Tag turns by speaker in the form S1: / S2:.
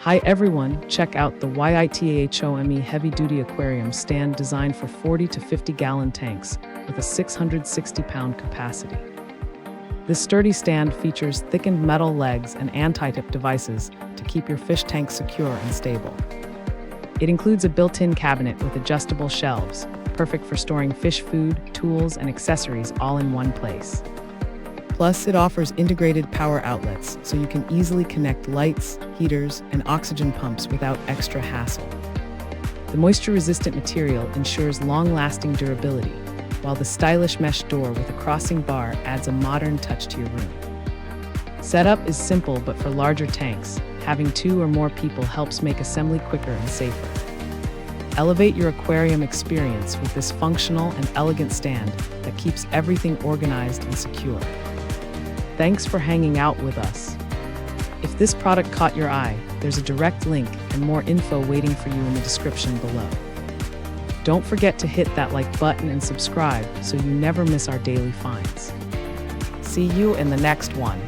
S1: Hi everyone, check out the YITAHOME heavy-duty aquarium stand designed for 40 to 50-gallon tanks with a 660-pound capacity. This sturdy stand features thickened metal legs and anti-tip devices to keep your fish tank secure and stable. It includes a built-in cabinet with adjustable shelves, perfect for storing fish food, tools, and accessories all in one place. Plus, it offers integrated power outlets so you can easily connect lights, heaters, and oxygen pumps without extra hassle. The moisture-resistant material ensures long-lasting durability, while the stylish mesh door with a crossing bar adds a modern touch to your room. Setup is simple, but for larger tanks, having 2 or more people helps make assembly quicker and safer. Elevate your aquarium experience with this functional and elegant stand that keeps everything organized and secure. Thanks for hanging out with us. If this product caught your eye, there's a direct link and more info waiting for you in the description below. Don't forget to hit that like button and subscribe so you never miss our daily finds. See you in the next one.